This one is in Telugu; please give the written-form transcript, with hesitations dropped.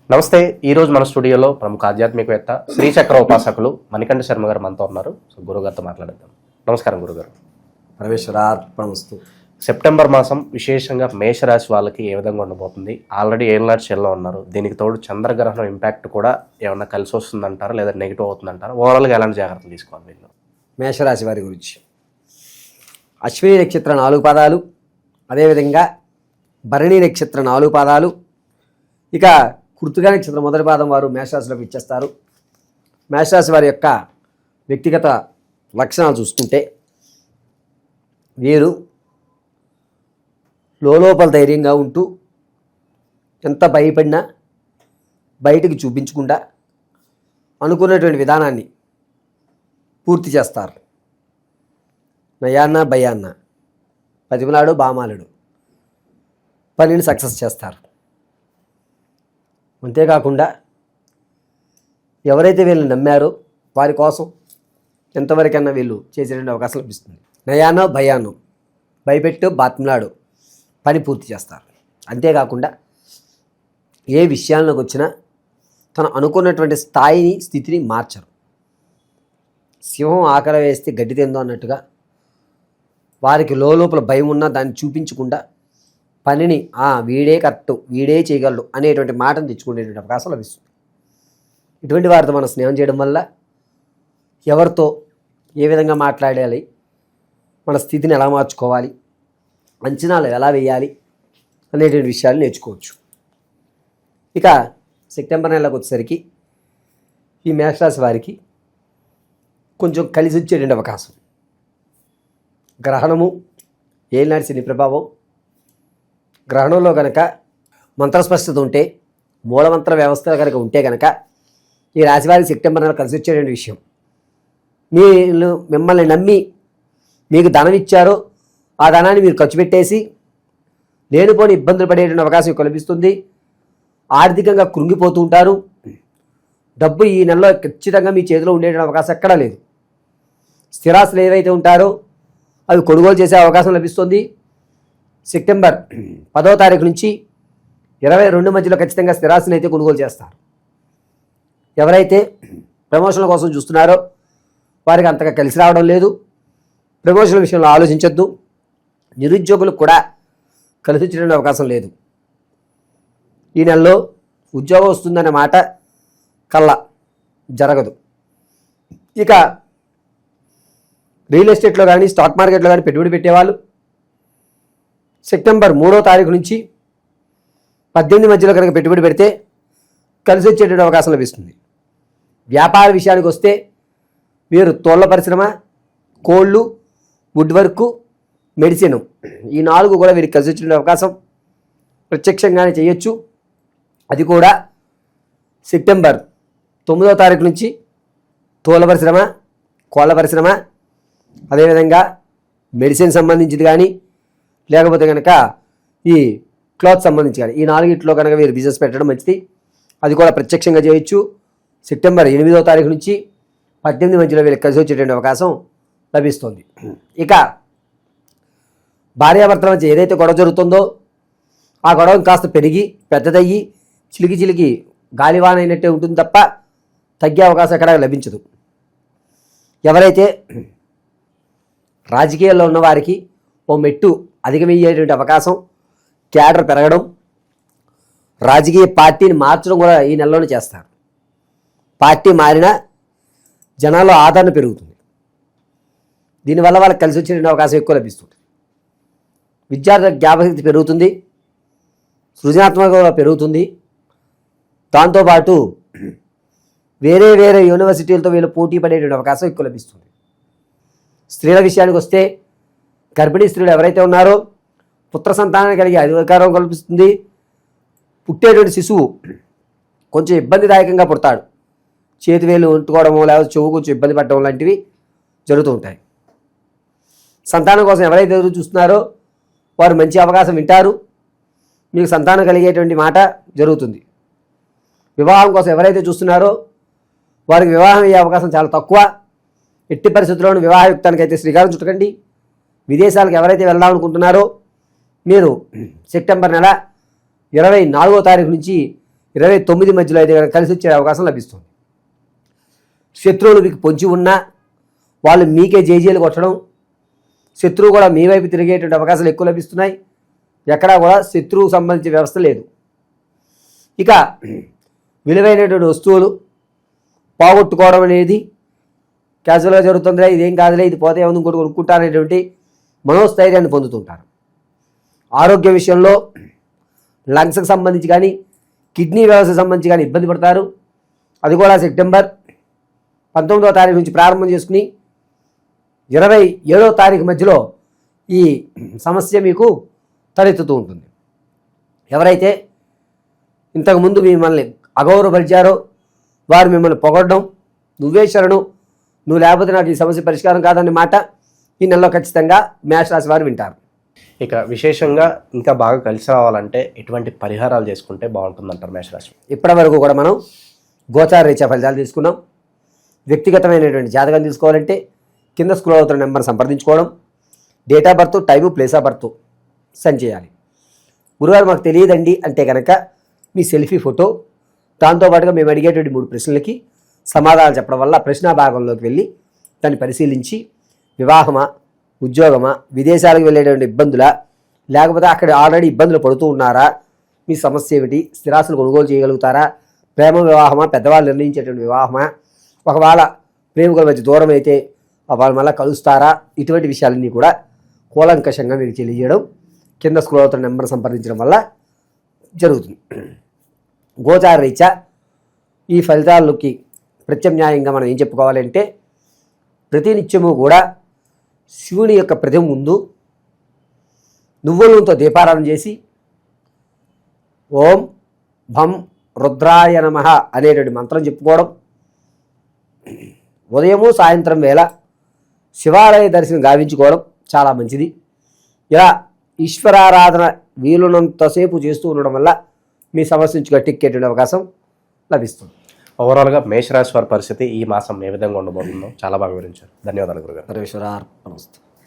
నమస్తే. ఈరోజు మన స్టూడియోలో ప్రముఖ ఆధ్యాత్మికవేత్త శ్రీచక్ర ఉపాసకులు మణికంఠ శర్మ గారు మనతో ఉన్నారు. సో గురుగారితో మాట్లాడేద్దాం. నమస్కారం గురుగారు. పరమేశ్వరార్పణమస్తు. సెప్టెంబర్ మాసం విశేషంగా మేషరాశి వాళ్ళకి ఏ విధంగా ఉండబోతుంది? ఆల్రెడీ ఏళ్ళనాటి చెల్లో ఉన్నారు. దీనికి తోడు చంద్రగ్రహణం ఇంపాక్ట్ కూడా ఏమన్నా కలిసి వస్తుందంటారా లేదా నెగిటివ్ అవుతుందంటారా? ఓవరాల్గా ఎలాంటి జాగ్రత్తలు తీసుకోవాలి వీళ్ళు? మేషరాశి వారి గురించి అశ్విని నక్షత్ర 4 పాదాలు, అదేవిధంగా భరణి నక్షత్ర 4 పాదాలు, ఇక కృతికా నక్షత్రం మొదటి పాదం వారు మేషరాశిలోకి ఇచ్చేస్తారు. మేషరాశి వారి యొక్క వ్యక్తిగత లక్షణాలు చూసుకుంటే వీరు లోపల ధైర్యంగా ఉంటూ ఎంత భయపడినా బయటికి చూపించకుండా అనుకున్నటువంటి విధానాన్ని పూర్తి చేస్తారు. నయాన్న భయాన్న పదిమలాడు బామాలుడు పనిని సక్సెస్ చేస్తారు. అంతేకాకుండా ఎవరైతే వీళ్ళని నమ్మారో వారి కోసం ఎంతవరకైనా వీళ్ళు చేసేటువంటి అవకాశం లభిస్తుంది. నయానో భయానో భయపెట్టు బాత్మలాడు పని పూర్తి చేస్తారు. అంతేకాకుండా ఏ విషయాల్లోకి వచ్చినా తను అనుకున్నటువంటి స్థాయిని స్థితిని మార్చరు. సింహం ఆకలి వేస్తే గడ్డి తిందో అన్నట్టుగా వారికి లోపల భయం ఉన్నా దాన్ని చూపించకుండా పనిని వీడే కరెక్ట్, వీడే చేయగలడు అనేటువంటి మాటను తెచ్చుకునేటువంటి అవకాశం లభిస్తుంది. ఇటువంటి వారితో మనం స్నేహం చేయడం వల్ల ఎవరితో ఏ విధంగా మాట్లాడాలి, మన స్థితిని ఎలా మార్చుకోవాలి, అంచనాలు ఎలా వేయాలి అనేటువంటి విషయాలు నేర్చుకోవచ్చు. ఇక సెప్టెంబర్ నెలకు వచ్చేసరికి ఈ మేషరాశి వారికి కొంచెం కలిసి వచ్చేటువంటి అవకాశం. గ్రహణము ఏలినాటి శని ప్రభావం. గ్రహణంలో కనుక మంత్రస్పష్టత ఉంటే, మూలమంత్ర వ్యవస్థ కనుక ఉంటే కనుక ఈ రాశివారికి సెప్టెంబర్ నెల కలిసి వచ్చేటువంటి విషయం. మిమ్మల్ని నమ్మి మీకు ధనం ఇచ్చారో ఆ ధనాన్ని మీరు ఖర్చు పెట్టేసి లేనిపోని ఇబ్బందులు పడేటువంటి అవకాశం కల్పిస్తుంది. ఆర్థికంగా కృంగిపోతూ ఉంటారు. డబ్బు ఈ నెలలో ఖచ్చితంగా మీ చేతిలో ఉండేటువంటి అవకాశం ఎక్కడా లేదు. స్థిరాస్తులు ఏవైతే ఉంటారో అవి కొనుగోలు చేసే అవకాశం లభిస్తుంది. సెప్టెంబర్ 10వ తారీఖు నుంచి 22 మధ్యలో ఖచ్చితంగా స్థిరాస్తిని అయితే కొనుగోలు చేస్తారు. ఎవరైతే ప్రమోషన్ల కోసం చూస్తున్నారో వారికి అంతగా కలిసి రావడం లేదు. ప్రమోషన్ల విషయంలో ఆలోచించొద్దు. నిరుద్యోగులకు కూడా కలిసి వచ్చేటువంటి అవకాశం లేదు. ఈ నెలలో ఉద్యోగం వస్తుందనే మాట కల్లా జరగదు. ఇక రియల్ ఎస్టేట్లో కానీ స్టాక్ మార్కెట్లో కానీ పెట్టుబడి పెట్టేవాళ్ళు సెప్టెంబర్ 3వ తారీఖు నుంచి 18 మధ్యలో కనుక పెట్టుబడి పెడితే కలిసి వచ్చేటువంటి అవకాశం లభిస్తుంది. వ్యాపార విషయానికి వస్తే వీరు తోళ్ల పరిశ్రమ, కోళ్ళు, వుడ్ వర్క్, మెడిసిన్ ఈ 4 కూడా వీరికి కలిసి వచ్చేటువంటి అవకాశం ప్రత్యక్షంగానే చేయొచ్చు. అది కూడా సెప్టెంబర్ 9వ తారీఖు నుంచి తోళ్ల పరిశ్రమ, కోళ్ళ పరిశ్రమ, అదేవిధంగా మెడిసిన్ సంబంధించింది కానీ లేకపోతే కనుక ఈ క్లాత్ సంబంధించి కానీ ఈ 4 కనుక మీరు బిజినెస్ పెట్టడం మంచిది. అది కూడా ప్రత్యక్షంగా చేయొచ్చు. సెప్టెంబర్ 8వ తారీఖు నుంచి 18 మధ్యలో వీళ్ళకి కలిసి వచ్చేటువంటి అవకాశం లభిస్తుంది. ఇక భార్యాభర్తల మధ్య ఏదైతే గొడవ జరుగుతుందో ఆ గొడవ కాస్త పెరిగి పెద్దదయ్యి చిలికి గాలివాన అయినట్టే ఉంటుంది తప్ప తగ్గే అవకాశం ఎక్కడ లభించదు. ఎవరైతే రాజకీయాల్లో ఉన్న వారికి ఓ మెట్టు అధిగమయ్యేటువంటి అవకాశం, క్యాడర్ పెరగడం, రాజకీయ పార్టీని మార్చడం కూడా ఈ నెలలోనే చేస్తారు. పార్టీ మారినా జనాల్లో ఆదరణ పెరుగుతుంది. దీనివల్ల వాళ్ళకి కలిసి వచ్చేటువంటి అవకాశం ఎక్కువ లభిస్తుంది. విద్యార్థుల జ్ఞాపకశక్తి పెరుగుతుంది, సృజనాత్మకత పెరుగుతుంది. దాంతోపాటు వేరే యూనివర్సిటీలతో వీళ్ళు పోటీ పడేటువంటి అవకాశం ఎక్కువ లభిస్తుంది. స్త్రీల విషయానికి వస్తే గర్భిణీ స్త్రీలు ఎవరైతే ఉన్నారో పుత్ర సంతానాన్ని కలిగే అధికారం కల్పిస్తుంది. పుట్టేటువంటి శిశువు కొంచెం ఇబ్బందిదాయకంగా పుడతాడు. చేతివేలు ఉంటుకోవడమో లేకపోతే చెవు కొంచెం ఇబ్బంది పడడం లాంటివి జరుగుతూ ఉంటాయి. సంతానం కోసం ఎవరైతే ఎదురు చూస్తున్నారో వారు మంచి అవకాశం వింటారు. మీకు సంతానం కలిగేటువంటి మాట జరుగుతుంది. వివాహం కోసం ఎవరైతే చూస్తున్నారో వారికి వివాహం అయ్యే అవకాశం చాలా తక్కువ. ఎట్టి పరిస్థితుల్లోనూ వివాహయుక్తానికి అయితే శ్రీకారం చుట్టకండి. విదేశాలకు ఎవరైతే వెళ్దామనుకుంటున్నారో మీరు సెప్టెంబర్ నెల 24వ తారీఖు నుంచి 29 మధ్యలో అయితే కనుక కలిసి వచ్చే అవకాశం లభిస్తుంది. శత్రువులు మీకు పొంచి ఉన్నా వాళ్ళు మీకే జేజేలు కొట్టడం, శత్రువు కూడా మీ వైపు తిరిగేటువంటి అవకాశాలు ఎక్కువ లభిస్తున్నాయి. ఎక్కడా కూడా శత్రువుకు సంబంధించిన వ్యవస్థ లేదు. ఇక విలువైనటువంటి వస్తువులు పోగొట్టుకోవడం అనేది క్యాజువల్గా జరుగుతుందిలే, ఇదేం కాదులే, ఇది పోతే ఏముంది ఇంకోటి కొనుక్కుంటారనేటువంటి మనోస్థైర్యాన్ని పొందుతుంటారు. ఆరోగ్య విషయంలో లంగ్స్కి సంబంధించి కానీ కిడ్నీ వ్యవస్థకు సంబంధించి కానీ ఇబ్బంది పడతారు. అది కూడా సెప్టెంబర్ 19వ తారీఖు నుంచి ప్రారంభం చేసుకుని 27వ తారీఖు మధ్యలో ఈ సమస్య మీకు తలెత్తుతూ ఉంటుంది. ఎవరైతే ఇంతకుముందు మిమ్మల్ని అగౌరవపరిచారో వారు మిమ్మల్ని పొగడడం, నువ్వే శరణు, నువ్వు లేకపోతే నాకు ఈ సమస్య పరిష్కారం కాదనే మాట ఈ నెలలో ఖచ్చితంగా మేష రాశి వారు వింటారు. ఇక విశేషంగా ఇంకా బాగా కలిసి రావాలంటే ఎటువంటి పరిహారాలు చేసుకుంటే బాగుంటుందంటారు మేషరాశి? ఇప్పటి వరకు కూడా మనం గోచార రీత్యా ఫలితాలు తీసుకున్నాం. వ్యక్తిగతమైనటువంటి జాతకం తీసుకోవాలంటే కింద స్క్రోల్ అవుతున్న నెంబర్ సంప్రదించుకోవడం, date of birth, time, place of birth send చేయాలి. గురువారు మాకు తెలియదండి అంటే కనుక మీ సెల్ఫీ ఫోటో, దాంతోపాటుగా మేము అడిగేటువంటి 3 ప్రశ్నలకి సమాధానాలు చెప్పడం వల్ల ప్రశ్నా భాగంలోకి వెళ్ళి దాన్ని పరిశీలించి వివాహమా, ఉద్యోగమా, విదేశాలకు వెళ్ళేటువంటి ఇబ్బందులా, లేకపోతే అక్కడ ఆల్రెడీ ఇబ్బందులు పడుతూ ఉన్నారా, మీ సమస్య ఏమిటి, స్థిరాస్తులు కొనుగోలు చేయగలుగుతారా, ప్రేమ వివాహమా, పెద్దవాళ్ళు నిర్ణయించేటువంటి వివాహమా, ఒకవేళ ప్రేమికుల మధ్య దూరం అయితే వాళ్ళు మళ్ళీ కలుస్తారా, ఇటువంటి విషయాలన్నీ కూడా కూలంకషంగా మీకు తెలియజేయడం కింద స్క్రోల్ అవుతున్న నెంబర్ సంప్రదించడం వల్ల జరుగుతుంది. గోచార రీత్యా ఈ ఫలితాలకి ప్రత్యామ్నాయంగా మనం ఏం చెప్పుకోవాలంటే ప్రతినిత్యము కూడా శివుని యొక్క ప్రతిమ ముందు నువ్వుల నూనెతో దీపారాధన చేసి ఓం భం రుద్రాయ నమః అనేటువంటి మంత్రం చెప్పుకోవడం, ఉదయము సాయంత్రం వేళ శివాలయ దర్శనం గావించుకోవడం చాలా మంచిది. ఇలా ఈశ్వరారాధన వీలున్నంతసేపు చేస్తూ ఉండడం వల్ల మీ సమస్య నుంచి గట్టెక్కేటువంటి అవకాశం లభిస్తుంది. ఓవరాల్గా మేషరాశి వారి పరిస్థితి ఈ మాసం ఏ విధంగా ఉండబోతుందో చాలా బాగా వివరించారు. ధన్యవాదాలు గురుగారు. పరమేశ్వరార్పణమస్తు.